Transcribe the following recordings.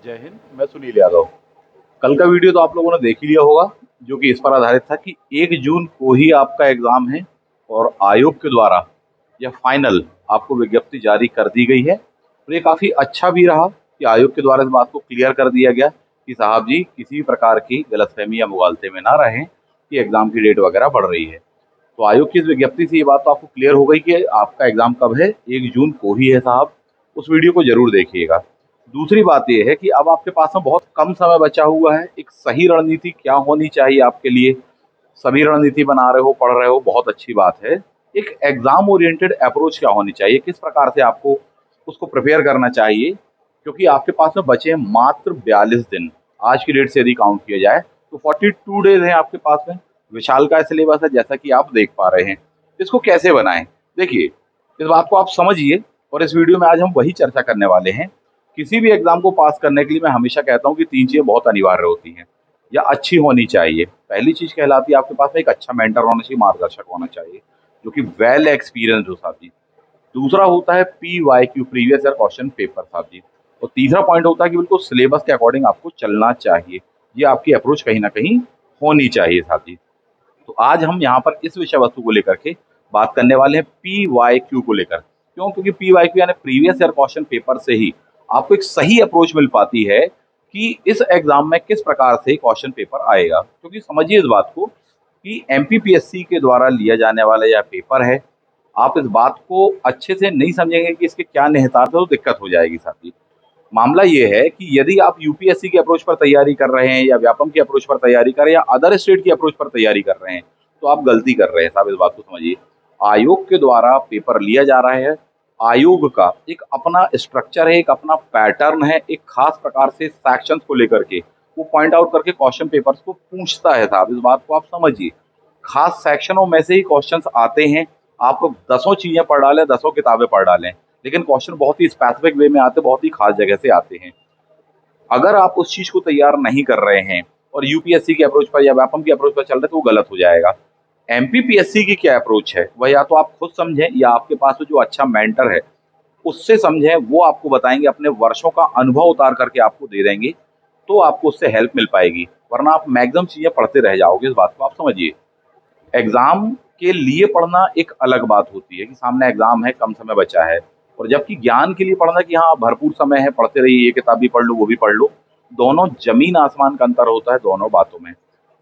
जय हिंद। मैं सुनील यादव। कल का वीडियो तो आप लोगों ने देख ही लिया होगा, जो कि इस पर आधारित था कि 1 जून को ही आपका एग्जाम है और आयोग के द्वारा यह फाइनल आपको विज्ञप्ति जारी कर दी गई है। और ये काफ़ी अच्छा भी रहा कि आयोग के द्वारा इस बात को क्लियर कर दिया गया कि साहब जी किसी भी प्रकार की गलतफहमी या मुगालते में ना रहें कि एग्जाम की डेट वगैरह बढ़ रही है। तो आयोग की इस विज्ञप्ति से ये बात तो आपको क्लियर हो गई कि आपका एग्जाम कब है, 1 जून को ही है साहब। उस वीडियो को जरूर देखिएगा। दूसरी बात ये है कि अब आपके पास में बहुत कम समय बचा हुआ है। एक सही रणनीति क्या होनी चाहिए आपके लिए, सभी रणनीति बना रहे हो, पढ़ रहे हो, बहुत अच्छी बात है। एक एग्जाम ओरिएंटेड अप्रोच क्या होनी चाहिए, किस प्रकार से आपको उसको प्रिपेयर करना चाहिए, क्योंकि आपके पास में बचे हैं मात्र 42 दिन। आज की डेट से यदि काउंट किया जाए तो 42 डेज हैं आपके पास में। विशाल का सिलेबस है, जैसा कि आप देख पा रहे हैं। इसको कैसे बनाएं, देखिए, इस बात को आप समझिए। और इस वीडियो में आज हम वही चर्चा करने वाले हैं। किसी भी एग्जाम को पास करने के लिए मैं हमेशा कहता हूँ कि 3 चीजें बहुत अनिवार्य होती हैं या अच्छी होनी चाहिए। पहली चीज कहलाती है आपके पास में एक अच्छा मेंटर होना चाहिए, मार्गदर्शक होना चाहिए, जो कि वेल एक्सपीरियंस हो साहब जी। दूसरा होता है PYQ, previous year question paper साहब जी। और तीसरा पॉइंट होता है कि बिल्कुल सिलेबस के अकॉर्डिंग आपको चलना चाहिए। ये आपकी अप्रोच कहीं ना कहीं होनी चाहिए साहब जी। तो आज हम यहाँ पर इस विषय वस्तु को लेकर के बात करने वाले हैं PYQ को लेकर। क्यों? क्योंकि PYQ यानी प्रीवियस ईयर क्वेश्चन पेपर से ही आपको एक सही अप्रोच मिल पाती है कि इस एग्जाम में किस प्रकार से क्वेश्चन पेपर आएगा। क्योंकि समझिए इस बात को कि MPPSC के द्वारा लिया जाने वाला यह पेपर है। आप इस बात को अच्छे से नहीं समझेंगे कि इसके क्या निहितार्थ है तो दिक्कत हो जाएगी साथी। मामला ये है कि यदि आप यूपीएससी की अप्रोच पर तैयारी कर रहे हैं या व्यापम की अप्रोच पर तैयारी कर रहे हैं या अदर स्टेट की अप्रोच पर तैयारी कर रहे हैं, तो आप गलती कर रहे हैं साहब। इस बात को समझिए। आयोग के द्वारा पेपर लिया जा रहा है। आयोग का एक अपना स्ट्रक्चर है, एक अपना पैटर्न है, एक खास प्रकार से सेक्शंस को लेकर के वो पॉइंट आउट करके क्वेश्चन पेपर्स को पूछता है साहब। इस बात को आप समझिए। खास सेक्शनों में से ही क्वेश्चंस आते हैं। आप दसों चीजें पढ़ डालें, दसों किताबें पढ़ डालें, लेकिन क्वेश्चन बहुत ही स्पेसिफिक वे में आते, बहुत ही खास जगह से आते हैं। अगर आप उस चीज को तैयार नहीं कर रहे हैं और यूपीएससी की अप्रोच पर या व्यापम की अप्रोच पर चल रहे हैं, तो वो गलत हो जाएगा। एमपीपीएससी की क्या अप्रोच है, वह या तो आप खुद समझें या आपके पास जो अच्छा मेंटर है उससे समझें। वो आपको बताएंगे, अपने वर्षों का अनुभव उतार करके आपको दे देंगे, तो आपको उससे हेल्प मिल पाएगी। वरना आप मैक्सिमम चीजें पढ़ते रह जाओगे। इस बात को आप समझिए। एग्जाम के लिए पढ़ना एक अलग बात होती है कि सामने एग्जाम है, कम समय बचा है, और जबकि ज्ञान के लिए पढ़ना कि हाँ भरपूर समय है, पढ़ते रहिए, ये किताब भी पढ़ लो, वो भी पढ़ लो। दोनों जमीन आसमान का अंतर होता है दोनों बातों में।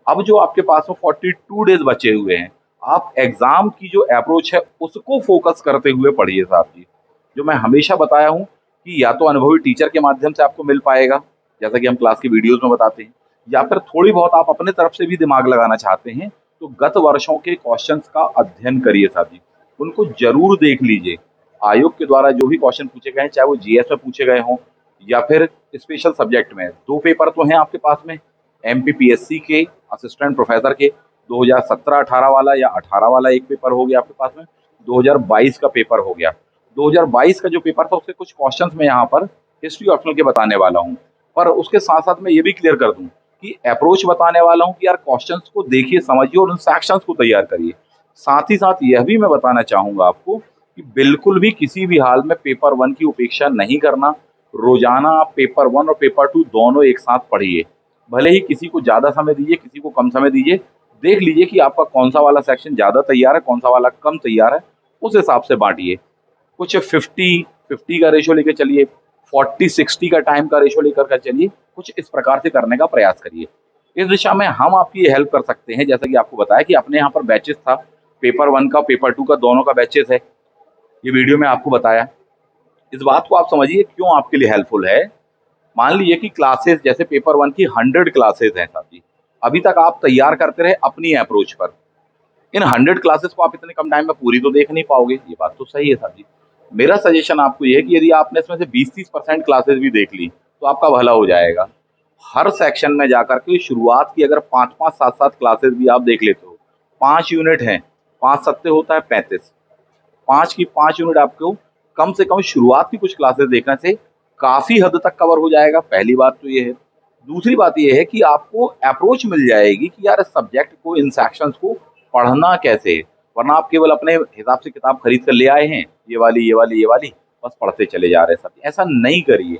अब जो आपके पास में 42 डेज बचे हुए हैं, आप एग्जाम की जो अप्रोच है उसको फोकस करते हुए पढ़िए साहब जी। जो मैं हमेशा बताया हूँ कि या तो अनुभवी टीचर के माध्यम से आपको मिल पाएगा, जैसा कि हम क्लास की वीडियोज में बताते हैं, या फिर थोड़ी बहुत आप अपने तरफ से भी दिमाग लगाना चाहते हैं तो गत वर्षों के क्वेश्चंस का अध्ययन करिए साहब जी। उनको जरूर देख लीजिए। आयोग के द्वारा जो भी क्वेश्चन पूछे गए हैं, चाहे वो जीएस में पूछे गए हों या फिर स्पेशल सब्जेक्ट में, दो पेपर तो हैं आपके पास में। एमपीपीएससी के असिस्टेंट प्रोफेसर के 2017-18 वाला या 18 वाला एक पेपर हो गया आपके पास में, 2022 का पेपर हो गया। 2022 का जो पेपर था उसके कुछ क्वेश्चंस मैं यहाँ पर हिस्ट्री ऑप्शनल के बताने वाला हूँ। पर उसके साथ साथ मैं ये भी क्लियर कर दूं कि अप्रोच बताने वाला हूँ कि यार क्वेश्चंस को देखिए, समझिए और उन सेक्शंस को तैयार करिए। साथ ही साथ यह भी मैं बताना चाहूंगा आपको कि बिल्कुल भी किसी भी हाल में पेपर 1 की उपेक्षा नहीं करना। रोजाना आप पेपर 1 और पेपर 2 दोनों एक साथ पढ़िए। भले ही किसी को ज्यादा समय दीजिए, किसी को कम समय दीजिए। देख लीजिए कि आपका कौन सा वाला सेक्शन ज्यादा तैयार है, कौन सा वाला कम तैयार है, उस हिसाब से बांटिए। कुछ 50-50 का रेशो लेकर चलिए, 40-60 का टाइम का रेशो लेकर कर चलिए। कुछ इस प्रकार से करने का प्रयास करिए। इस दिशा में हम आपकी हेल्प कर सकते हैं। जैसा कि आपको बताया कि अपने यहाँ पर बैचेस था, पेपर 1 का, पेपर 2 का, दोनों का बैचेस है। ये वीडियो में आपको बताया। इस बात को आप समझिए क्यों आपके लिए हेल्पफुल है। मान लीजिए कि क्लासेस, जैसे पेपर 1 की 100 क्लासेस हैं साथी, अभी तक आप तैयार करते रहे अपनी अप्रोच पर। इन 100 क्लासेस को आप इतने कम टाइम में पूरी तो देख नहीं पाओगे, ये बात तो सही है साहब जी। मेरा सजेशन आपको ये है कि यदि आपने इसमें से 20-30% क्लासेस भी देख ली तो आपका भला हो जाएगा। हर सेक्शन में जाकर के शुरुआत की अगर 5-5, 7-7 क्लासेस भी आप देख लेते हो, 5 यूनिट हैं, 5 सत्ते होता है 35, 5 की 5 यूनिट आपको कम से कम शुरुआत की कुछ क्लासेस देखने से काफी हद तक कवर हो जाएगा। पहली बात तो ये है। दूसरी बात ये है कि आपको अप्रोच मिल जाएगी कि यार इस सब्जेक्ट को, इन सेक्शंस को पढ़ना कैसे है। वरना आप केवल अपने हिसाब से किताब खरीद कर ले आए हैं, ये वाली, ये वाली, ये वाली, बस पढ़ते चले जा रहे हैं सब। ऐसा नहीं करिए।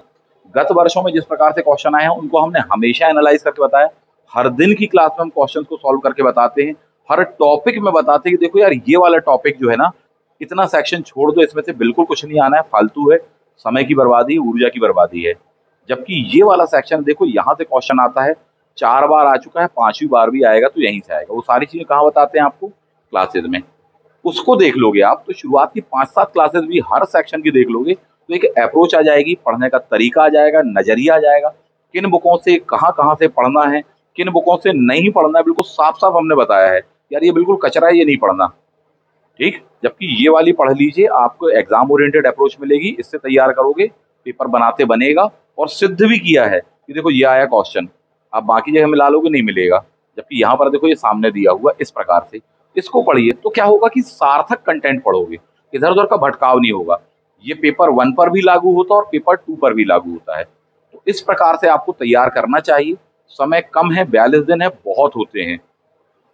गत वर्षों में जिस प्रकार से क्वेश्चन आए हैं उनको हमने हमेशा एनालाइज करके बताया। हर दिन की क्लास में हम क्वेश्चन को सॉल्व करके बताते हैं। हर टॉपिक में बताते हैं कि देखो यार ये वाला टॉपिक जो है ना, इतना सेक्शन छोड़ दो, इसमें से बिल्कुल कुछ नहीं आना है, फालतू है, समय की बर्बादी, ऊर्जा की बर्बादी है। जबकि ये वाला सेक्शन देखो यहाँ से क्वेश्चन आता है, 4 बार आ चुका है, 5वीं बार भी आएगा तो यहीं से आएगा। वो सारी चीजें कहाँ बताते हैं आपको? क्लासेस में। उसको देख लोगे आप तो शुरुआत की 5-7 क्लासेस भी हर सेक्शन की देख लोगे तो एक अप्रोच आ जाएगी, पढ़ने का तरीका आ जाएगा, नजरिया आ जाएगा, किन बुकों से कहाँ-कहाँ से पढ़ना है, किन बुकों से नहीं पढ़ना है, बिल्कुल साफ-साफ हमने बताया है। यार ये बिल्कुल कचरा है, ये नहीं पढ़ना, ठीक? जबकि ये वाली पढ़ लीजिए, आपको एग्जाम ओरिएंटेड अप्रोच मिलेगी, इससे तैयार करोगे, पेपर बनाते बनेगा और सिद्ध भी किया है कि देखो ये आया क्वेश्चन, आप बाकी जगह मिला लोगे नहीं मिलेगा। जबकि यहाँ पर देखो ये सामने दिया हुआ इस प्रकार से, इसको पढ़िए तो क्या होगा कि सार्थक कंटेंट पढ़ोगे, इधर-उधर का भटकाव नहीं होगा। ये पेपर 1 पर भी लागू होता है और पेपर 2 पर भी लागू होता है। तो इस प्रकार से आपको तैयार करना चाहिए, समय कम है, 42 दिन है, बहुत होते हैं।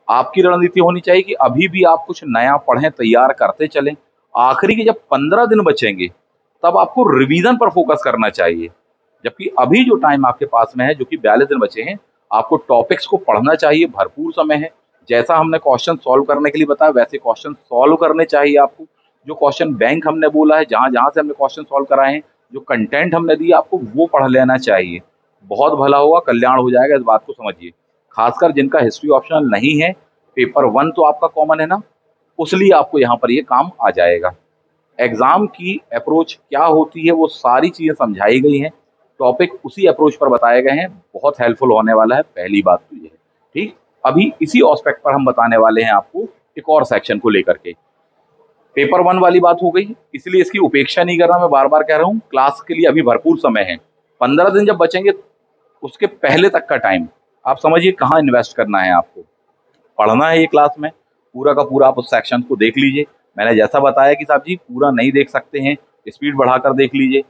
आपकी रणनीति होनी चाहिए कि अभी भी आप कुछ नया पढ़ें, तैयार करते चलें। आखिरी के जब 15 दिन बचेंगे, तब आपको रिवीजन पर फोकस करना चाहिए। जबकि अभी जो टाइम आपके पास में है, जो कि 42 दिन बचे हैं, आपको टॉपिक्स को पढ़ना चाहिए, भरपूर समय है। जैसा हमने क्वेश्चन सॉल्व करने के लिए बताया, वैसे क्वेश्चन सॉल्व करने चाहिए आपको। जो क्वेश्चन बैंक हमने बोला है, जहाँ-जहाँ से हमने क्वेश्चन सॉल्व कराए हैं, जो कंटेंट हमने दिया आपको, वो पढ़ लेना चाहिए। बहुत भला होगा, कल्याण हो जाएगा, इस बात को समझिए। खासकर जिनका हिस्ट्री ऑप्शनल नहीं है, पेपर 1 तो आपका कॉमन है ना, उसलिए आपको यहाँ पर ये काम आ जाएगा। एग्ज़ाम की अप्रोच क्या होती है, वो सारी चीज़ें समझाई गई हैं। टॉपिक उसी अप्रोच पर बताए गए हैं, बहुत हेल्पफुल होने वाला है, पहली बात तो ये है, ठीक? अभी इसी एस्पेक्ट पर हम बताने वाले हैं आपको एक और सेक्शन को लेकर के। पेपर 1 वाली बात हो गई, इसलिए इसकी उपेक्षा नहीं कर रहा, मैं बार-बार कह रहा हूँ, क्लास के लिए अभी भरपूर समय है। 15 दिन जब बचेंगे, उसके पहले तक का टाइम, आप समझिए कहाँ इन्वेस्ट करना है आपको। पढ़ना है ये क्लास में, पूरा का पूरा आप उस सेक्शन को देख लीजिए। मैंने जैसा बताया कि साहब जी पूरा नहीं देख सकते हैं, स्पीड बढ़ाकर देख लीजिए।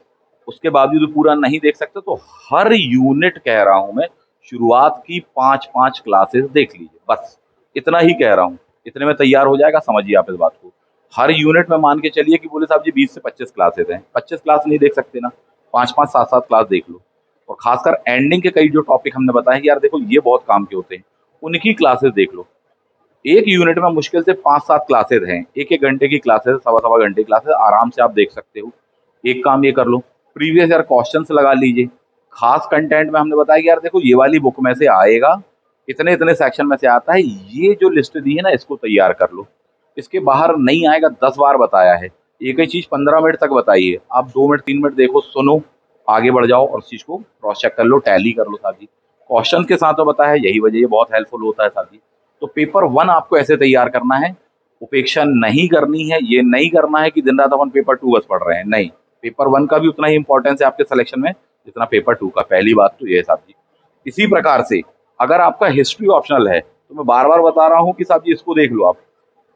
उसके बावजूद पूरा नहीं देख सकते तो हर यूनिट कह रहा हूँ मैं, शुरुआत की 5-5 क्लासेस देख लीजिए, बस इतना ही कह रहा हूँ। इतने में तैयार हो जाएगा, समझिए आप इस बात को। हर यूनिट में मान के चलिए कि बोले साहब जी 20 से 25 क्लासेस हैं, 25 क्लास नहीं देख सकते ना, 5-5, 7-7 क्लास देख लो। और खासकर एंडिंग के कई जो टॉपिक हमने बताए कि यार देखो ये बहुत काम के होते हैं, उनकी क्लासेस देख लो। एक यूनिट में मुश्किल से 5-7 क्लासेस हैं, 1-1 घंटे की क्लासेस, सवा-सवा घंटे की क्लासेस, आराम से आप देख सकते हो। एक काम ये कर लो, प्रीवियस ईयर क्वेश्चंस लगा लीजिए। खास कंटेंट में हमने बताया कि यार देखो ये वाली बुक में से आएगा, इतने-इतने सेक्शन में से आता है, ये जो लिस्ट दी है ना इसको तैयार कर लो। इसके बाहर नहीं आएगा, 10 बार बताया है। एक ही चीज़ 15 मिनट तक बताई है, आप 2 मिनट 3 मिनट देखो, सुनो, आगे बढ़ जाओ और उस चीज़ को क्रॉस चेक कर लो, टैली कर लो साहब जी। क्वेश्चन के साथ में बताया है, यही वजह ये बहुत हेल्पफुल होता है साहब जी। तो पेपर 1 आपको ऐसे तैयार करना है, उपेक्षा नहीं करनी है, ये नहीं करना है कि दिन-रात अपन पेपर 2 बस पढ़ रहे हैं, नहीं। पेपर 1 का भी उतना ही इम्पोर्टेंस है आपके सिलेक्शन में, जितना पेपर 2 का, पहली बात तो ये है साहब जी। इसी प्रकार से अगर आपका हिस्ट्री ऑप्शनल है, तो मैं बार-बार बता रहा हूँ कि साहब जी इसको देख लो आप।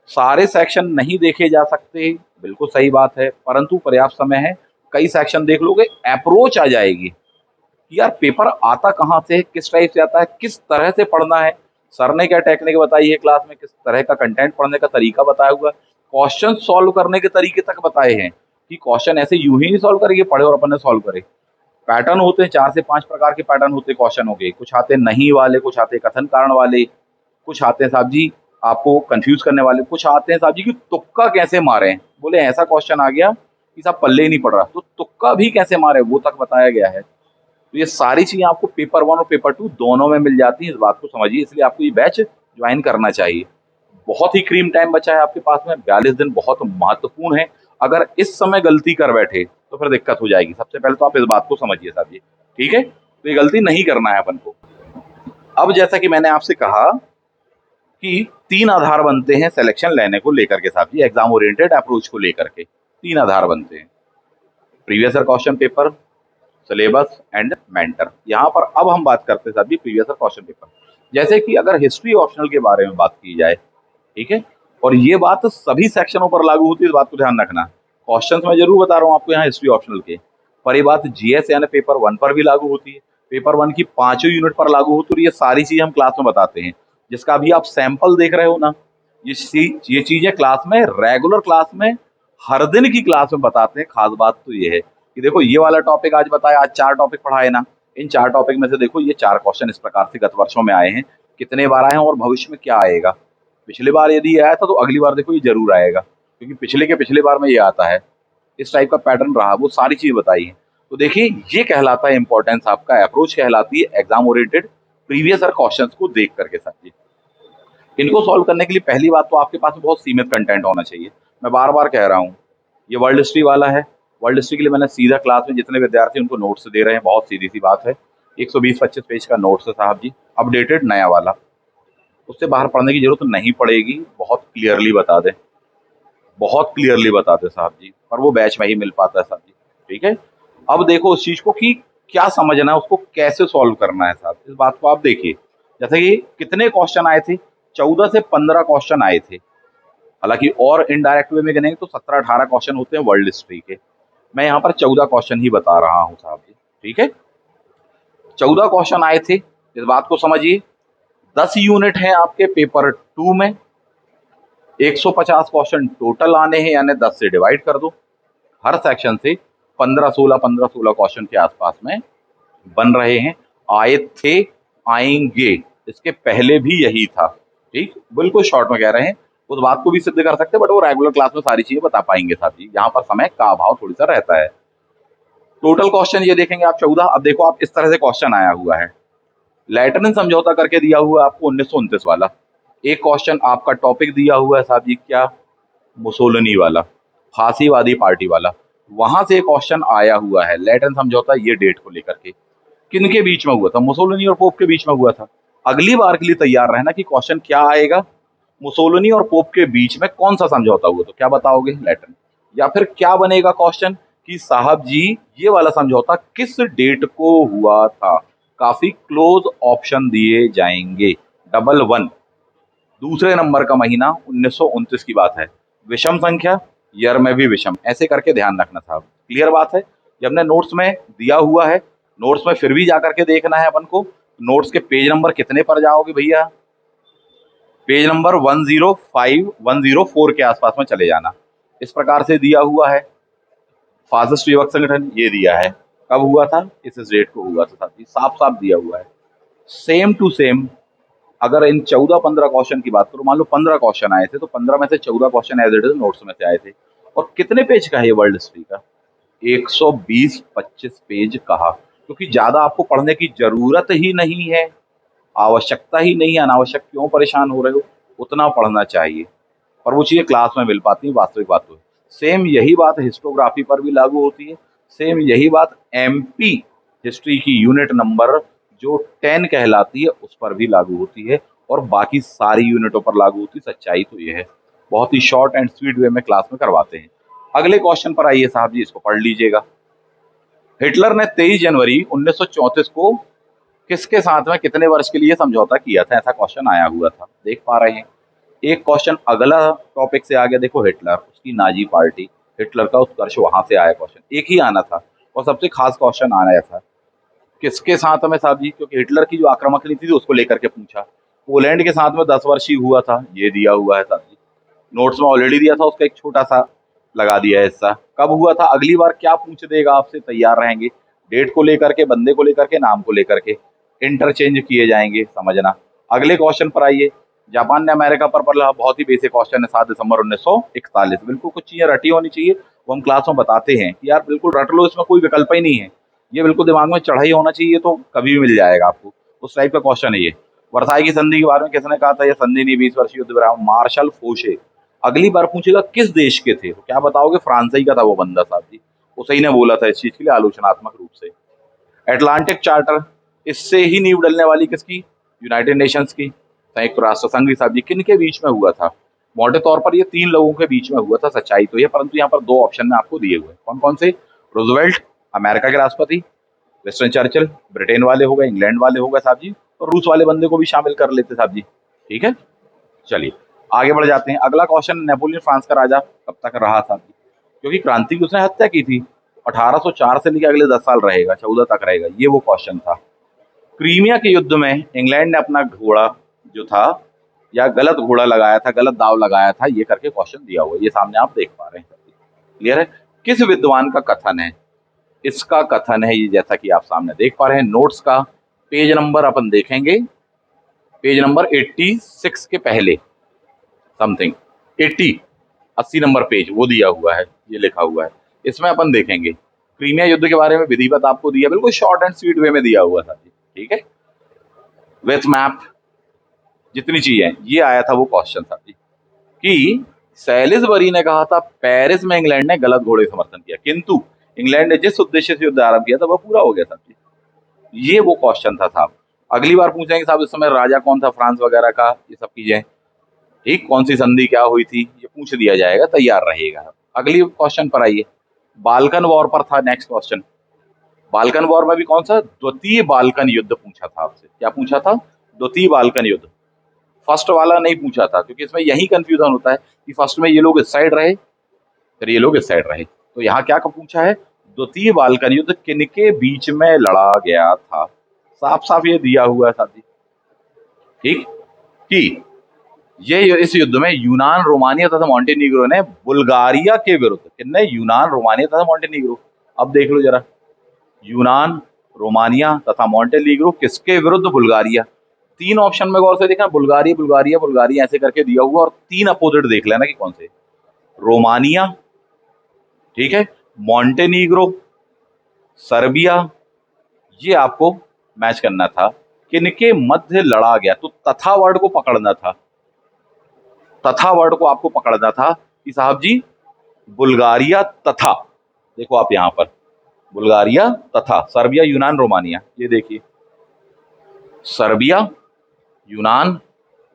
सारे सेक्शन नहीं देखे जा सकते, बिल्कुल सही बात है, परंतु पर्याप्त समय है, कई सेक्शन देख लोगे, अप्रोच आ जाएगी। कि यार पेपर आता कहाँ से है, किस टाइप से आता है, किस तरह से पढ़ना है, सर ने क्या टेक्निक बताई है क्लास में, किस तरह का कंटेंट पढ़ने का तरीका बताया हुआ है, क्वेश्चन सॉल्व करने के तरीके तक बताए हैं कि क्वेश्चन ऐसे यूं ही नहीं सॉल्व करेंगे, पढ़े और अपन ने सॉल्व करे। पैटर्न होते हैं, 4 से 5 प्रकार के पैटर्न होते हैं क्वेश्चनों के, कुछ आते हैं नहीं वाले, कुछ आते हैं कथन कारण वाले, कुछ आते हैं साहब जी आपको कंफ्यूज करने वाले, कुछ आते हैं साहब जी कि तुक्का कैसे मारें, बोले ऐसा क्वेश्चन आ गया कि साहब पल्ले ही नहीं पड़ रहा, तो तुक्का भी कैसे मारे वो तक बताया गया है। तो ये सारी चीज़ें आपको पेपर 1 और पेपर 2 दोनों में मिल जाती हैं, इस बात को समझिए, इसलिए आपको ये बैच जॉइन करना चाहिए। बहुत ही क्रीम टाइम बचा है आपके पास में, 42 दिन बहुत महत्वपूर्ण है। अगर इस समय गलती कर बैठे, तो फिर दिक्कत हो जाएगी। सबसे पहले तो आप इस बात को समझिए साहब जी, ठीक है? तो ये गलती नहीं करना है अपन को। अब जैसा कि मैंने आपसे कहा कि 3 आधार बनते हैं सिलेक्शन लेने को लेकर के साहब जी, एग्ज़ाम ओरिएंटेड अप्रोच को लेकर के, 3 आधार बनते हैं। Previous year question paper, syllabus and mentor. यहाँ पर अब हम बात करते हैं साहब जी प्रीवियस ईयर क्वेश्चन पेपर। जैसे कि अगर हिस्ट्री ऑप्शनल के बारे में बात की जाए, ठीक है? और ये बात सभी सेक्शनों पर लागू होती है, इस बात को ध्यान रखना। क्वेश्चंस मैं ज़रूर बता रहा हूँ आपको यहाँ हिस्ट्री ऑप्शनल के, पर ये बात जीएस यानी पेपर 1 पर भी लागू होती है। पेपर 1 की पाँचों यूनिट पर लागू होती है और ये सारी चीज़ें हम क्लास में बताते हैं। जिसका अभी आप सैंपल देख रहे हो ना, ये चीज़ें क्लास में, रेगुलर क्लास में, हर दिन की क्लास में बताते हैं। खास बात तो ये है, कि देखो ये वाला टॉपिक आज बताया, आज 4 टॉपिक पढ़ाए ना, इन 4 टॉपिक में से देखो ये 4 क्वेश्चन इस प्रकार से गत वर्षों में आए हैं, कितने बार आए हैं और भविष्य में क्या आएगा। पिछली बार यदि ये आया था तो अगली बार देखो ये ज़रूर आएगा, क्योंकि पिछले के पिछले बार में ये आता है। इस टाइप का पैटर्न रहा, वो सारी चीज़ बताई हैं। तो देखिए ये कहलाता है इम्पोर्टेंस, आपका अप्रोच कहलाती है exam oriented previous year questions को देख करके साथियों। इनको सॉल्व करने के लिए पहली बात तो आपके पास बहुत सीमित कंटेंट होना चाहिए। मैं बार-बार कह रहा हूँ, ये वर्ल्ड हिस्ट्री वाला है। वर्ल्ड हिस्ट्री के लिए मैंने सीधा क्लास में जितने विद्यार्थी उनको नोट्स दे रहे हैं, बहुत सीधी-सी बात है। 120-25 पेज का नोट्स है साहब जी, अपडेटेड नया वाला। उससे बाहर पढ़ने की ज़रूरत नहीं पड़ेगी, बहुत क्लियरली बता दें, बहुत क्लियरली बता दें साहब जी, पर वो बैच में ही मिल पाता है साहब जी, ठीक है? अब देखो उस चीज़ को कि क्या समझना है, उसको कैसे सॉल्व करना है साहब, इस बात को आप देखिए। जैसे कि कितने क्वेश्चन आए थे? 14 से 15 क्वेश्चन आए थे। हालाँकि और इनडायरेक्ट वे में गिनेंगे तो 17-18 क्वेश्चन होते हैं वर्ल्ड हिस्ट्री के। मैं यहाँ पर 14 क्वेश्चन ही बता रहा हूँ साहब जी, ठीक है? 14 क्वेश्चन आए थे, इस बात को समझिए। 10 यूनिट हैं आपके पेपर 2 में, 150 क्वेश्चन टोटल आने हैं, यानी 10 से डिवाइड कर दो। हर सेक्शन से 15-16 क्वेश्चन के आसपास में बन रहे हैं। आए थे, आएंगे, इसके पहले भी यही था, ठीक? बिल्कुल शॉर्ट में कह रहे हैं, उस बात को भी सिद्ध कर सकते हैं, बट वो रेगुलर क्लास में सारी चीजें बता पाएंगे साहब जी, यहाँ पर समय का अभाव थोड़ी सा रहता है। टोटल क्वेश्चन ये देखेंगे आप 14। अब देखो आप इस तरह से क्वेश्चन आया हुआ है, लैटरन समझौता करके दिया हुआ है आपको 1929 वाला। एक क्वेश्चन आपका टॉपिक दिया हुआ है साहब जी, क्या? मुसोलिनी वाला, फांसीवादी पार्टी वाला। वहां से क्वेश्चन आया हुआ है, लैटरन समझौता ये डेट को लेकर के किनके बीच में हुआ था? मुसोलिनी और पोप के बीच में हुआ था। अगली बार के लिए तैयार रहना कि क्वेश्चन क्या आएगा, मुसोलिनी और पोप के बीच में कौन सा समझौता हुआ, तो क्या बताओगे? लैटिन। या फिर क्या बनेगा क्वेश्चन कि साहब जी ये वाला समझौता किस डेट को हुआ था? काफी क्लोज ऑप्शन दिए जाएंगे, डबल 1, दूसरे नंबर का महीना 1929 की बात है, विषम संख्या, ईयर में भी विषम, ऐसे करके ध्यान रखना साहब। क्लियर बात है? ये हमने नोट्स में दिया हुआ है, नोट्स में फिर भी जा करके देखना है अपन को। नोट्स के पेज नंबर कितने पर जाओगे भैया? पेज नंबर 105 104 के आसपास में चले जाना। इस प्रकार से दिया हुआ है। फासिस्ट युवक संगठन ये दिया है, कब हुआ था? इस डेट को हुआ था साथी, साफ साफ दिया हुआ है, सेम टू सेम। अगर इन 14-15 क्वेश्चन की बात करूं, मान लो 15 क्वेश्चन आए थे, तो 15 में से 14 question as it is notes में से आए थे। और कितने पेज का है ये वर्ल्ड हिस्ट्री का? 120-25 पेज कहा, क्योंकि ज्यादा आपको पढ़ने की जरूरत ही नहीं है, आवश्यकता ही नहीं है, अनावश्यक क्यों परेशान हो रहे हो? उतना पढ़ना चाहिए, और वो चीजें क्लास में मिल पाती हैं, वास्तविक बात तो है। सेम यही बात हिस्टोग्राफी पर भी लागू होती है, सेम यही बात एमपी हिस्ट्री की यूनिट नंबर जो 10 कहलाती है उस पर भी लागू होती है, और बाकी सारी यूनिटों पर लागू होती है। सच्चाई तो ये है, बहुत ही शॉर्ट एंड स्वीट वे में क्लास में करवाते हैं। अगले क्वेश्चन पर आइए साहब जी, इसको पढ़ लीजिएगा। हिटलर ने 23 जनवरी 1934 को किसके साथ में कितने वर्ष के लिए समझौता किया था? ऐसा क्वेश्चन आया हुआ था, देख पा रहे हैं। एक क्वेश्चन अगला टॉपिक से आ गया, देखो हिटलर, उसकी नाजी पार्टी, हिटलर का उत्कर्ष, वहां से आया क्वेश्चन, एक ही आना था, और सबसे खास क्वेश्चन आया था किसके साथ में साहब जी? क्योंकि हिटलर की जो आक्रामक नीति थी उसको लेकर के पूछा। पोलैंड के साथ में 10 वर्ष ही हुआ था, ये दिया हुआ है साहब जी, नोट्स में ऑलरेडी दिया था, उसका एक छोटा सा लगा दिया है हिस्सा। कब हुआ था? अगली बार क्या पूछ देगा आपसे, तैयार रहेंगे। डेट को लेकर के, बंदे को लेकर के, नाम को लेकर के इंटरचेंज किए जाएंगे, समझना। अगले क्वेश्चन पर आइए। जापान ने अमेरिका पर पड़ला, बहुत ही बेसिक क्वेश्चन है, 7 दिसंबर 1941। बिल्कुल कुछ चीजें रटी होनी चाहिए, वो हम क्लास में बताते हैं कि यार बिल्कुल रट लो, इसमें कोई विकल्प ही नहीं है, ये बिल्कुल दिमाग में चढ़ा ही होना चाहिए, तो कभी भी मिल जाएगा आपको। उस टाइप का क्वेश्चन है ये। वर्साई की संधि के बारे में किसने कहा था? ये संधि नहीं, 20 वर्षीय युद्ध विराम, मार्शल फोशे। अगली बार पूछेगा किस देश के थे, तो क्या बताओगे? फ्रांस ही का था वो बंदा साहब जी, उसे ही ने बोला था इस चीज के लिए आलोचनात्मक रूप से। एटलांटिक चार्टर, इससे ही नींव डलने वाली किसकी? यूनाइटेड नेशंस की, संयुक्त राष्ट्र संघ की साहब जी। किन के बीच में हुआ था? मोटे तौर पर ये 3 लोगों के बीच में हुआ था, सच्चाई तो ये, परंतु यहाँ पर 2 ऑप्शन में आपको दिए हुए हैं। कौन कौन से? रूजवेल्ट अमेरिका के राष्ट्रपति, विंस्टन चर्चिल ब्रिटेन वाले हो गए, इंग्लैंड वाले हो गए साहब जी, और रूस वाले बंदे को भी शामिल कर लेते साहब जी, ठीक है। चलिए आगे बढ़ जाते हैं। अगला क्वेश्चन, नेपोलियन फ्रांस का राजा कब तक रहा था? क्योंकि क्रांति की उसने हत्या की थी, 1804 से लेकर अगले 10 साल रहेगा, 14 तक रहेगा, ये वो क्वेश्चन था। क्रीमिया के युद्ध में इंग्लैंड ने अपना घोड़ा जो था, या गलत घोड़ा लगाया था, गलत दाव लगाया था, ये करके क्वेश्चन दिया हुआ है, ये सामने आप देख पा रहे हैं। क्लियर है? किस विद्वान का कथन है इसका कथन है ये, जैसा कि आप सामने देख पा रहे हैं। नोट्स का पेज नंबर अपन देखेंगे, पेज नंबर 86 के पहले समथिंग 80 नंबर पेज वो दिया हुआ है, ये लिखा हुआ है। इसमें अपन देखेंगे क्रीमिया युद्ध के बारे में विधिवत आपको दिया, बिल्कुल शॉर्ट एंड स्वीट वे में दिया हुआ था, ठीक है, विथ मैप, जितनी चीजें ये आया था वो क्वेश्चन था जी। कि सैलिसबरी ने कहा था पेरिस में इंग्लैंड ने गलत घोड़े समर्थन किया, किंतु इंग्लैंड ने जिस उद्देश्य से युद्ध आरंभ किया था वह पूरा हो गया था जी। ये वो क्वेश्चन था साहब। अगली बार पूछेंगे साहब इस समय राजा कौन था फ्रांस वगैरह का, ये सब चीजें, ठीक, कौन सी संधि क्या हुई थी, ये पूछ दिया जाएगा, तैयार रहिएगा। अगली क्वेश्चन पर आइए, बाल्कन वॉर पर था नेक्स्ट क्वेश्चन। बाल्कन वॉर में भी कौन सा, द्वितीय बाल्कन युद्ध पूछा था आपसे। क्या पूछा था, द्वितीय बाल्कन युद्ध। फर्स्ट वाला नहीं पूछा था, क्योंकि इसमें यही कंफ्यूजन होता है कि फर्स्ट में ये लोग इस साइड रहे फिर ये लोग इस साइड रहे। तो यहाँ क्या पूछा है, द्वितीय बाल्कन युद्ध किनके बीच में लड़ा गया था। साफ साफ ये दिया हुआ है साथी, ठीक, कि ये इस युद्ध में यूनान, रोमानिया तथा मॉन्टेनीग्रो ने बुल्गारिया के विरुद्ध, किसने, यूनान, रोमानिया तथा मॉन्टेनीग्रो। अब देख लो जरा, यूनान, रोमानिया तथा मॉन्टेनीग्रो किसके विरुद्ध, बुल्गारिया। तीन ऑप्शन में गौर से देखना, बुल्गारिया बुल्गारिया बुल्गारिया ऐसे करके दिया हुआ, और तीन अपोजिट देख लेना कि कौन से, रोमानिया, ठीक है, मॉन्टेनीग्रो, सर्बिया, ये आपको मैच करना था किनके मध्य लड़ा गया। तो तथा वर्ड को पकड़ना था, तथा वर्ड को आपको पकड़ना था कि साहब जी बुल्गारिया तथा, देखो आप यहां पर बुल्गारिया तथा सर्बिया, यूनान, रोमानिया, ये देखिए सर्बिया, यूनान,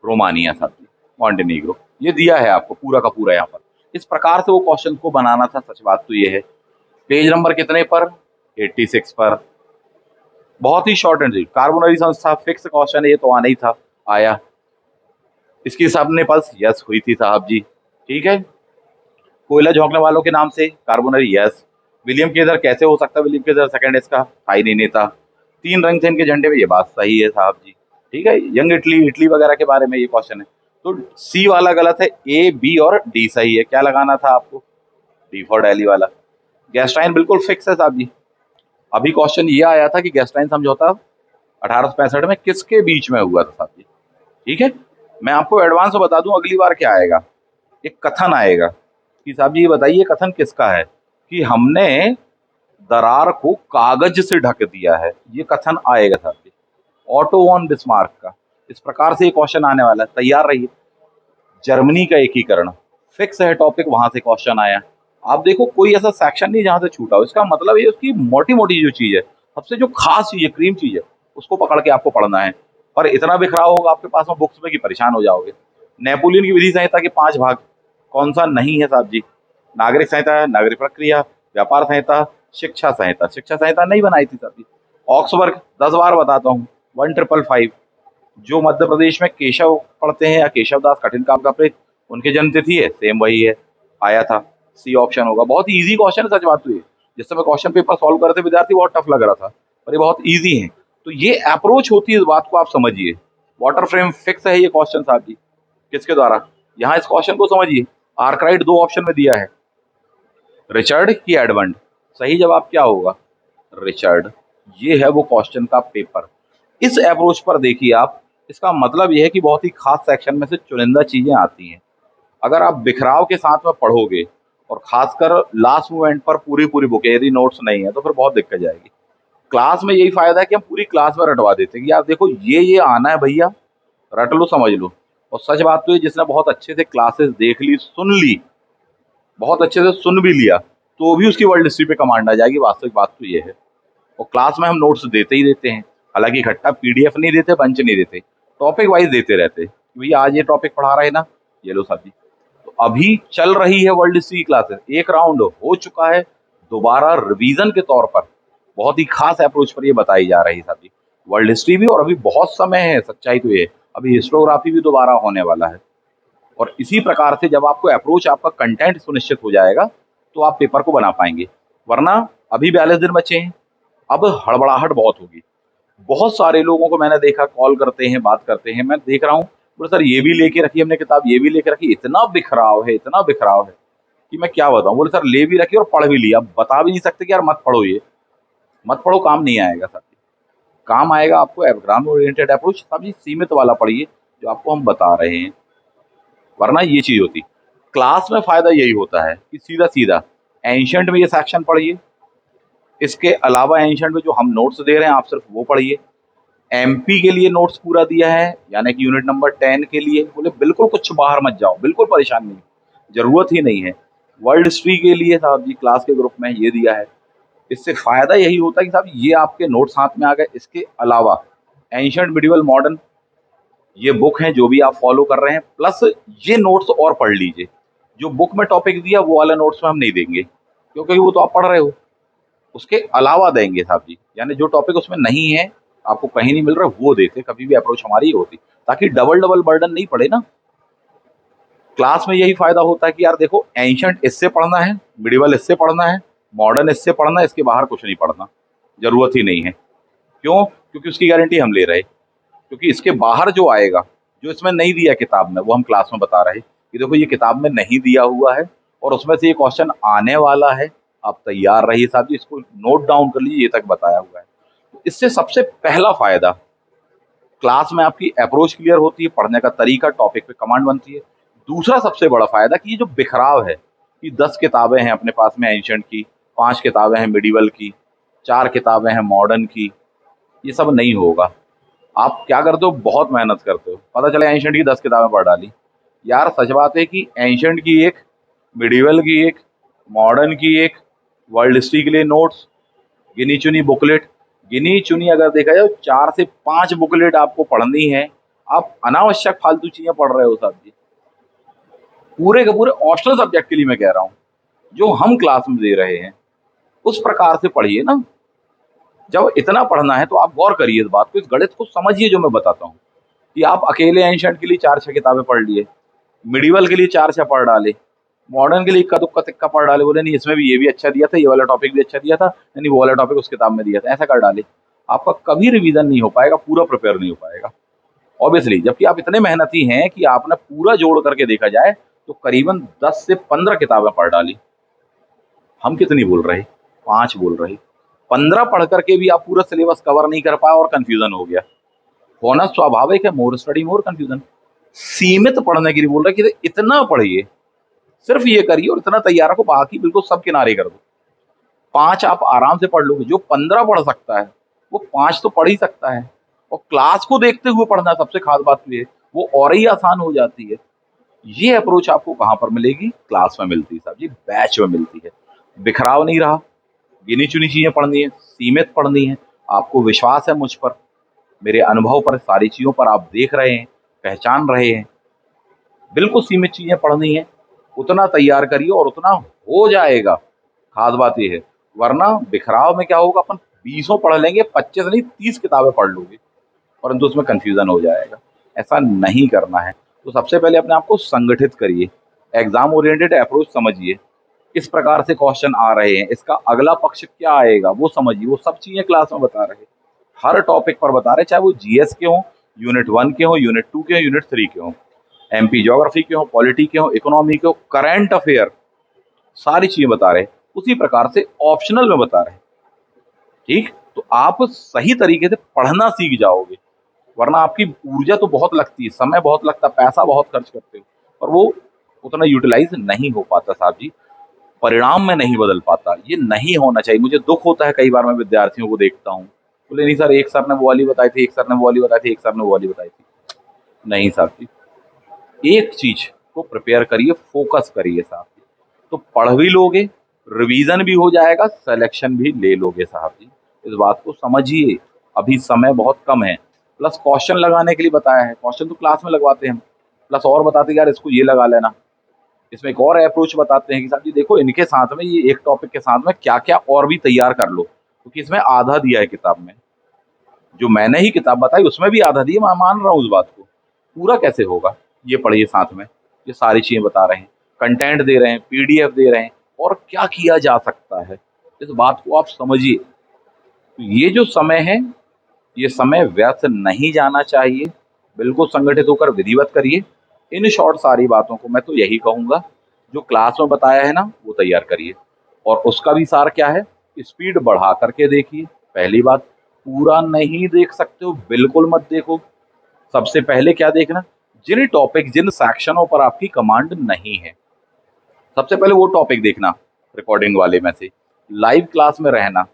रोमानिया, साथी मॉन्टेनीग्रो, ये दिया है आपको पूरा का पूरा यहाँ पर। इस प्रकार से वो क्वेश्चन को बनाना था। सच बात तो ये है, पेज नंबर कितने पर, 86 पर। बहुत ही शॉर्ट एंड स्वीट, कार्बोनरी संस्था फिक्स क्वेश्चन है, ये तो आना ही था, आया। इसकी सबने पल्स यस हुई थी साहब जी, ठीक है। कोयला झोंकने वालों के नाम से कार्बोनरी, यस। विलियम केजर कैसे हो सकता है, विलियम केजर सेकंड इसका था ही नहीं नेता। तीन रंग थे इनके झंडे में, ये बात सही है साहब जी, ठीक है। यंग इटली, इटली वगैरह के बारे में ये क्वेश्चन है। तो सी वाला गलत है, ए, बी और डी सही है। क्या लगाना था आपको, डी फॉर दिल्ली वाला। गैस्टाइन बिल्कुल फिक्स है साहब जी। अभी क्वेश्चन ये आया था कि गैस्टाइन समझौता 1865 में किसके बीच में हुआ था साहब जी, ठीक है। मैं आपको एडवांस में बता दूं अगली बार क्या आएगा, एक कथन आएगा कि साहब जी ये बताइए कथन किसका है, कि हमने दरार को कागज से ढक दिया है, ये कथन आएगा साहब जी, ऑटो वॉन बिस्मार्क का। इस प्रकार से ये क्वेश्चन आने वाला है, तैयार रहिए। जर्मनी का एकीकरण फिक्स है टॉपिक, वहां से क्वेश्चन आया। आप देखो कोई ऐसा सेक्शन नहीं जहां से छूटा हो, इसका मतलब ये उसकी मोटी मोटी जो चीज है, सबसे जो खास चीज है, क्रीम चीज है, उसको पकड़ के आपको पढ़ना है। पर इतना बिखराव होगा आपके पास में बुक्स में कि परेशान हो जाओगे। नेपोलियन की विधि संहिता के 5 भाग, कौन सा नहीं है साहब जी, नागरिक संहिता, नागरिक प्रक्रिया, व्यापार संहिता, शिक्षा संहिता। शिक्षा संहिता नहीं बनाई थी साहब जी। ऑक्सबर्ग 10 बार बताता हूँ, 1555, जो मध्य प्रदेश में केशव पढ़ते हैं या केशव दास कठिन काम का प्रेत, उनकी जन्मतिथि है, सेम वही है, आया था। सी ऑप्शन होगा। बहुत ही इजी क्वेश्चन है, सच बात तो ये। जिस समय क्वेश्चन पेपर सॉल्व कर रहे थे विद्यार्थी, बहुत टफ लग रहा था, पर ये बहुत इजी है। तो ये अप्रोच होती है, इस बात को आप समझिए। वाटर फ्रेम फिक्स है ये क्वेश्चन साहब जी, किसके द्वारा, यहाँ इस क्वेश्चन को समझिए। आर्कराइट 2 ऑप्शन में दिया है, रिचर्ड की एडमंड। सही जवाब क्या होगा, रिचर्ड। ये है वो क्वेश्चन का पेपर। इस अप्रोच पर देखिए आप, इसका मतलब यह है कि बहुत ही खास सेक्शन में से चुनिंदा चीजें आती हैं। अगर आप बिखराव के साथ में पढ़ोगे और खासकर लास्ट मोमेंट पर पूरी पूरी बुक, यदि नोट्स नहीं है तो फिर बहुत दिक्कत जाएगी। क्लास में यही फायदा है कि हम पूरी क्लास में रटवा देते हैं कि यार देखो ये आना है भैया, रट लो, समझ लो। और सच बात तो ये, जिसने बहुत अच्छे से क्लासेस देख ली, सुन ली, बहुत अच्छे से सुन भी लिया, तो भी उसकी वर्ल्ड हिस्ट्री पे कमांड आ जाएगी। वास्तविक बात तो ये है। और क्लास में हम नोट्स देते ही देते हैं, हालांकि इकट्ठा पीडीएफ नहीं देते, बंच नहीं देते, टॉपिक वाइज देते रहते हैं। भैया आज ये टॉपिक पढ़ा रहे ना, ये लो साथी। तो अभी चल रही है वर्ल्ड हिस्ट्री क्लासेस, एक राउंड हो चुका है, दोबारा रिवीजन के तौर पर बहुत ही खास अप्रोच पर ये बताई जा रही है साथी, वर्ल्ड हिस्ट्री भी। और अभी बहुत समय है, सच्चाई तो ये, अभी हिस्टोग्राफी भी दोबारा होने वाला है। और इसी प्रकार से जब आपको अप्रोच, आपका कंटेंट सुनिश्चित हो जाएगा, तो आप पेपर को बना पाएंगे। वरना अभी 42 दिन बचे हैं, अब हड़बड़ाहट बहुत होगी। बहुत सारे लोगों को मैंने देखा, कॉल करते हैं, बात करते हैं, मैं देख रहा हूँ, बोले सर ये भी लेके रखी हमने किताब, ये भी लेके रखी, इतना बिखराव है, इतना बिखराव है कि मैं क्या बताऊं। बोले सर ले भी रखी और पढ़ भी लिया, अब बता भी नहीं सकते कि यार मत पढ़ो ये। मत पढ़ो, काम नहीं आएगा साहब जी। काम आएगा आपको एग्जाम ओरिएंटेड अप्रोच, साहब जी सीमित वाला पढ़िए जो आपको हम बता रहे हैं, वरना ये चीज होती। क्लास में फायदा यही होता है कि सीधा सीधा एंशंट में ये सेक्शन पढ़िए, इसके अलावा एंशंट में जो हम नोट्स दे रहे हैं आप सिर्फ वो पढ़िए। एमपी के लिए नोट्स पूरा दिया है, यानी कि यूनिट नंबर 10 के लिए बोले बिल्कुल कुछ बाहर मत जाओ, बिल्कुल परेशान नहीं, जरूरत ही नहीं है। वर्ल्ड हिस्ट्री के लिए साहब जी क्लास के ग्रुप में ये दिया है। इससे फायदा यही होता है कि साहब ये आपके नोट्स हाथ में आ गए। इसके अलावा एंशंट मिडिवल मॉडर्न ये बुक है जो भी आप फॉलो कर रहे हैं, प्लस ये नोट्स और पढ़ लीजिए। जो बुक में टॉपिक दिया वो वाला नोट्स में हम नहीं देंगे, क्योंकि वो तो आप पढ़ रहे हो, उसके अलावा देंगे साहब जी। यानी जो टॉपिक उसमें नहीं है, आपको कहीं नहीं मिल रहा, वो देते। कभी भी अप्रोच हमारी ही होती, ताकि डबल डबल बर्डन नहीं पड़े ना। क्लास में यही फायदा होता है कि यार देखो एंशंट इससे पढ़ना है, मिडिवल इससे पढ़ना है, मॉडर्न इससे पढ़ना है, इसके बाहर कुछ नहीं पढ़ना, जरूरत ही नहीं है। क्यों? क्योंकि उसकी गारंटी हम ले रहे, क्योंकि इसके बाहर जो आएगा, जो इसमें नहीं दिया किताब में, वो हम क्लास में बता रहे कि देखो ये किताब में नहीं दिया हुआ है और उसमें से ये क्वेश्चन आने वाला है, आप तैयार रहिए साहब जी, इसको नोट डाउन कर लीजिए, ये तक बताया हुआ है। इससे सबसे पहला फायदा, क्लास में आपकी अप्रोच क्लियर होती है, पढ़ने का तरीका, टॉपिक पे कमांड बनती है। दूसरा सबसे बड़ा फायदा कि ये जो बिखराव है कि 10 किताबें हैं अपने पास में एंशंट की, 5 किताबें हैं मिडिवल की, 4 किताबें हैं मॉडर्न की, ये सब नहीं होगा। आप क्या करते हो, बहुत मेहनत करते हो, पता चला एंशंट की 10 किताबें पढ़ डाली। यार सच बात है कि एंशंट की एक, मिडिवल की एक, मॉडर्न की एक, वर्ल्ड हिस्ट्री के लिए नोट्स, गिनी चुनी बुकलेट, गिनी चुनी अगर देखा जाए 4 से 5 बुकलेट आपको पढ़नी है। आप अनावश्यक फालतू चीजें पढ़ रहे हो साहब जी, पूरे के पूरे ऑप्शनल सब्जेक्ट के लिए मैं कह रहा हूँ, जो हम क्लास में दे रहे हैं उस प्रकार से पढ़िए ना। जब इतना पढ़ना है तो आप गौर करिए इस बात को, इस गणित को समझिए जो मैं बताता हूँ, कि आप अकेले एंशंट के लिए 4-6 किताबें पढ़ लिए, मिडिवल के लिए 4-6 पढ़ डाले, मॉडर्न के लिए इक्का दुक्का तिक्का पढ़ डाले, बोले नहीं इसमें भी ये भी अच्छा दिया था, ये वाला टॉपिक भी अच्छा दिया था, नहीं वो वाला टॉपिक उस किताब में दिया था, ऐसा कर डाले। आपका कभी रिवीजन नहीं हो पाएगा, पूरा प्रिपेयर नहीं हो पाएगा ऑब्वियसली। जबकि आप इतने मेहनती हैं कि आपने पूरा जोड़ करके देखा जाए तो करीबन 10 से 15 किताबें पढ़ डाली। हम कितनी बोल रहे, 5 बोल रहे, 15 पढ़ करके भी आप पूरा सिलेबस कवर नहीं कर पाए और कंफ्यूजन हो गया। होना स्वाभाविक है, मोर स्टडी मोर कंफ्यूजन। सीमित पढ़ने के लिए बोल रहे कि इतना पढ़िए, सिर्फ ये करिए और इतना तैयार रखो, बाकी बिल्कुल सब किनारे कर दो। 5 आप आराम से पढ़ लोगे, जो 15 पढ़ सकता है वो 5 तो पढ़ ही सकता है। और क्लास को देखते हुए पढ़ना, सबसे खास बात तो ये, वो और ही आसान हो जाती है। ये अप्रोच आपको कहाँ पर मिलेगी, क्लास में मिलती है साहब जी, बैच में मिलती है। बिखराव नहीं रहा, गिनी चुनी चीजें पढ़नी है, सीमित पढ़नी है। आपको विश्वास है मुझ पर, मेरे अनुभव पर, सारी चीजों पर आप देख रहे हैं, पहचान रहे हैं। बिल्कुल सीमित चीजें पढ़नी है, उतना तैयार करिए और उतना हो जाएगा। खास बात ये है, वरना बिखराव में क्या होगा, अपन 20 पढ़ लेंगे, 25 नहीं 30 किताबें पढ़ लोगे, परंतु उसमें कंफ्यूजन हो जाएगा। ऐसा नहीं करना है। तो सबसे पहले अपने आप को संगठित करिए, एग्जाम ओरिएंटेड अप्रोच समझिए, किस प्रकार से क्वेश्चन आ रहे हैं, इसका अगला पक्ष क्या आएगा वो समझिए। वो सब चीजें क्लास में बता रहे हैं, हर टॉपिक पर बता रहे, चाहे वो जीएस के हों, यूनिट 1 के हों, यूनिट 2 के हों, यूनिट 3 के हों, एमपी ज्योग्राफी के हों, पॉलिटी के हों, इकोनॉमी के हों, करंट अफेयर, सारी चीजें बता रहे। उसी प्रकार से ऑप्शनल में बता रहे। ठीक, तो आप सही तरीके से पढ़ना सीख जाओगे, वरना आपकी ऊर्जा तो बहुत लगती है, समय बहुत लगता है, पैसा बहुत खर्च करते हो, और वो उतना यूटिलाइज नहीं हो पाता साहब जी, परिणाम में नहीं बदल पाता। ये नहीं होना चाहिए। मुझे दुख होता है कई बार, मैं विद्यार्थियों को देखता हूँ, बोले नहीं सर एक सर ने वो वाली बताई थी, एक सर ने वो वाली बताई थी, एक सर ने वो वाली बताई थी। नहीं साहब जी, एक चीज को प्रिपेयर करिए, फोकस करिए साहब जी, तो पढ़ भी लोगे, रिवीजन भी हो जाएगा, सिलेक्शन भी ले लोगे साहब जी। इस बात को समझिए, अभी समय बहुत कम है। प्लस क्वेश्चन लगाने के लिए बताया है, क्वेश्चन तो क्लास में लगवाते हैं हम, प्लस और बताते हैं यार इसको ये लगा लेना। इसमें एक और अप्रोच बताते हैं कि साहब जी देखो इनके साथ में, ये एक टॉपिक के साथ में क्या क्या और भी तैयार कर लो, क्योंकि इसमें आधा दिया है किताब में, जो मैंने ही किताब बताई उसमें भी आधा दिया, मैं मान रहा हूँ उस बात को, पूरा कैसे होगा, ये पढ़िए साथ में, ये सारी चीजें बता रहे हैं, कंटेंट दे रहे हैं, पीडीएफ दे रहे हैं, और क्या किया जा सकता है, इस बात को आप समझिए। तो ये जो समय है, ये समय व्यर्थ नहीं जाना चाहिए, बिल्कुल संगठित होकर विधिवत करिए। इन शॉर्ट सारी बातों को मैं तो यही कहूंगा, जो क्लास में बताया है ना वो तैयार करिए। और उसका भी सार क्या है, स्पीड बढ़ा करके देखिए। पहली बात, पूरा नहीं देख सकते हो बिल्कुल मत देखो। सबसे पहले क्या देखना, जिन टॉपिक जिन सेक्शनों पर आपकी कमांड नहीं है, सबसे पहले वो टॉपिक देखना रिकॉर्डिंग वाले में से। लाइव क्लास में रहना,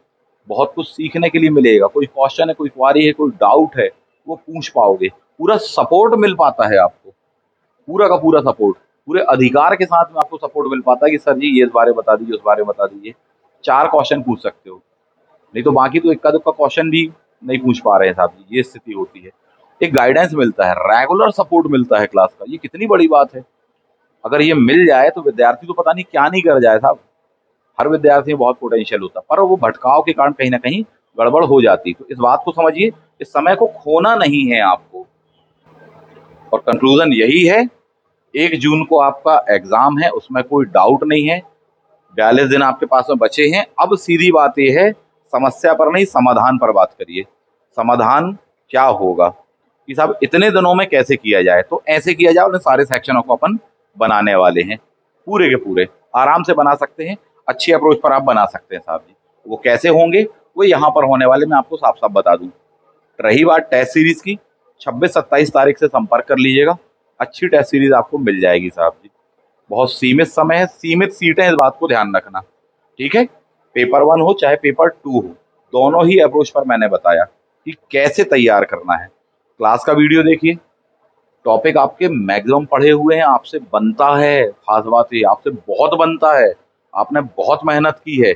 बहुत कुछ सीखने के लिए मिलेगा। कोई क्वेश्चन है, कोई क्वारी है, कोई डाउट है, वो पूछ पाओगे। पूरा सपोर्ट मिल पाता है आपको, पूरा का पूरा सपोर्ट, पूरे अधिकार के साथ में आपको सपोर्ट मिल पाता है कि सर जी ये इस बारे में बता दीजिए, उस बारे में बता दीजिए। 4 क्वेश्चन पूछ सकते हो, नहीं तो बाकी तो इक्का-दुक्का क्वेश्चन भी नहीं पूछ पा रहे हैं साहब जी, ये स्थिति होती है। एक गाइडेंस मिलता है, रेगुलर सपोर्ट मिलता है क्लास का, ये कितनी बड़ी बात है। अगर ये मिल जाए तो विद्यार्थी तो पता नहीं क्या नहीं कर जाए साहब। हर विद्यार्थी में बहुत पोटेंशियल होता है, पर वो भटकाव के कारण कहीं न कहीं गड़बड़ हो जाती है। तो इस बात को समझिए, इस समय को खोना नहीं है आपको। और कंक्लूज़न यही है, 1 जून को आपका एग्ज़ाम है, उसमें कोई डाउट नहीं है। 42 दिन आपके पास में बचे हैं। अब सीधी बात ये है, समस्या पर नहीं समाधान पर बात करिए। समाधान क्या होगा कि साहब इतने दिनों में कैसे किया जाए? तो ऐसे किया जाए, उन सारे सेक्शनों को अपन बनाने वाले हैं, पूरे के पूरे। आराम से बना सकते हैं, अच्छी अप्रोच पर आप बना सकते हैं साहब जी। वो कैसे होंगे, वो यहाँ पर होने वाले मैं आपको साफ-साफ बता दूँ। रही बात टेस्ट सीरीज़ की, 26-27 तारीख से संपर्क कर लीजिएगा। अच्छी टेस्ट सीरीज़ आपको मिल जाएगी साहब जी। बहुत सीमित समय है, सीमित सीटें, इस बात को ध्यान रखना, ठीक है? पेपर 1 हो चाहे पेपर 2 हो, दोनों ही अप्रोच पर मैंने बताया कि कैसे तैयार करना है। क्लास का वीडियो देखिए, टॉपिक आपके मैक्सिमम पढ़े हुए हैं, आपसे बनता है, ख़ास बात ये आपसे बहुत बनता है। आपने बहुत मेहनत की है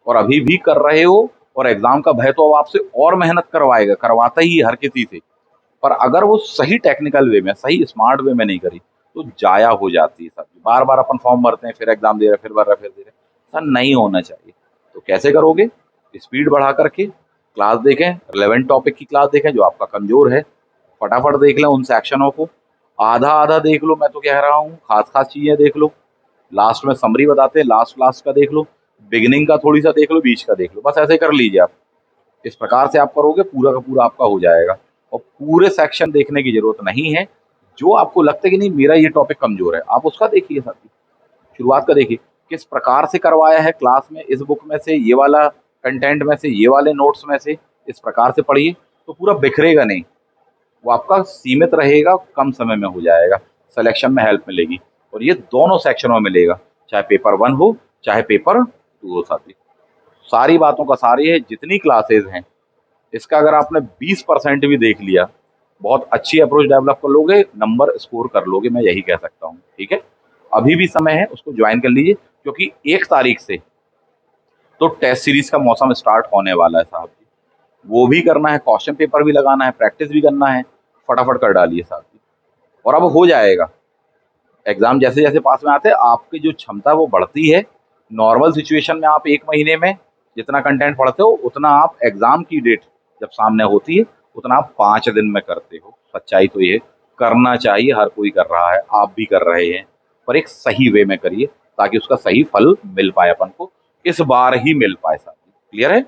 और अभी भी कर रहे हो, और एग्ज़ाम का भय तो अब आपसे और मेहनत करवाएगा, करवाता ही है हर किसी से। पर अगर वो सही टेक्निकल वे में, सही स्मार्ट वे में नहीं करी, तो ज़ाया हो जाती है सब्ज़ी। बार-बार अपन फॉर्म भरते हैं, फिर एग्ज़ाम दे रहे हैं, फिर भर रहे हैं, फिर दे रहे हैं। ऐसा नहीं होना चाहिए। तो कैसे करोगे? स्पीड बढ़ा कर के क्लास देखें, रिलेवेंट टॉपिक की क्लास देखें, जो आपका कमज़ोर है, फटाफट देख लें उन सेक्शनों को। आधा-आधा देख लो, मैं तो कह रहा हूँ, खास-खास चीज़ें देख लो। लास्ट में समरी बताते हैं, लास्ट-लास्ट का देख लो। बिगिनिंग का थोड़ी-सा देख लो, बीच का देख लो। बस ऐसे कर लीजिए आप। इस प्रकार से आप करोगे, पूरा का पूरा आपका हो जाएगा। और पूरे सेक्शन देखने की ज़रूरत नहीं है। जो आपको लगता है कि नहीं मेरा ये टॉपिक कमज़ोर है, आप उसका देखिए साथी। शुरुआत का देखिए, किस प्रकार से करवाया है क्लास में, इस बुक में से ये वाला कंटेंट में से, ये वाले नोट्स में से, इस प्रकार से पढ़िए, तो पूरा बिखरेगा नहीं। वो आपका सीमित रहेगा, कम समय में हो जाएगा, सिलेक्शन में हेल्प मिलेगी। और ये दोनों सेक्शनों में मिलेगा, चाहे पेपर 1 हो, चाहे पेपर 2 हो साथी। सारी बातों का सार ये है, जितनी क्लासेज़ हैं, इसका अगर आपने 20% भी देख लिया, बहुत अच्छी अप्रोच डेवलप कर लोगे, नंबर स्कोर कर लोगे, मैं यही कह सकता हूँ, ठीक है? अभी भी समय है, उसको ज्वाइन कर लीजिए, क्योंकि 1 तारीख से तो टेस्ट सीरीज़ का मौसम स्टार्ट होने वाला है साहब जी। वो भी करना है, क्वेश्चन पेपर भी लगाना है, प्रैक्टिस भी करना है, फटाफट कर डालिए साहब जी। और अब हो जाएगा, एग्ज़ाम जैसे-जैसे पास में आते हैं, आपकी जो क्षमता है वो बढ़ती है। नॉर्मल सिचुएशन में आप 1 महीने में जितना कंटेंट पढ़ते हो, उतना आप एग्ज़ाम की डेट जब सामने होती है, उतना आप 5 दिन में करते हो। सच्चाई तो ये है, करना चाहिए, हर कोई कर रहा है, आप भी कर रहे हैं, पर एक सही वे में करिए, ताकि उसका सही फल मिल पाए अपन को, इस बार ही मिल पाए साथी। क्लियर है?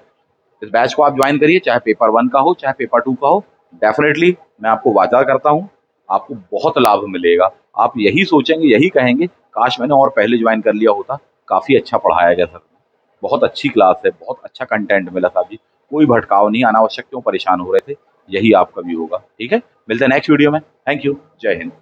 इस बैच को आप ज्वाइन करिए, चाहे पेपर 1 का हो, चाहे पेपर 2 का हो। डेफ़िनेटली मैं आपको वादा करता हूँ, आपको बहुत लाभ मिलेगा। आप यही सोचेंगे, यही कहेंगे, काश मैंने और पहले ज्वाइन कर लिया होता, काफ़ी अच्छा पढ़ाया गया सर। बहुत अच्छी क्लास है, बहुत अच्छा कंटेंट मिला साहब जी। कोई भटकाव नहीं, अनावश्यक क्यों परेशान हो रहे थे, यही आपका भी होगा, ठीक है? मिलते हैं नेक्स्ट वीडियो में। थैंक यू, जय हिंद।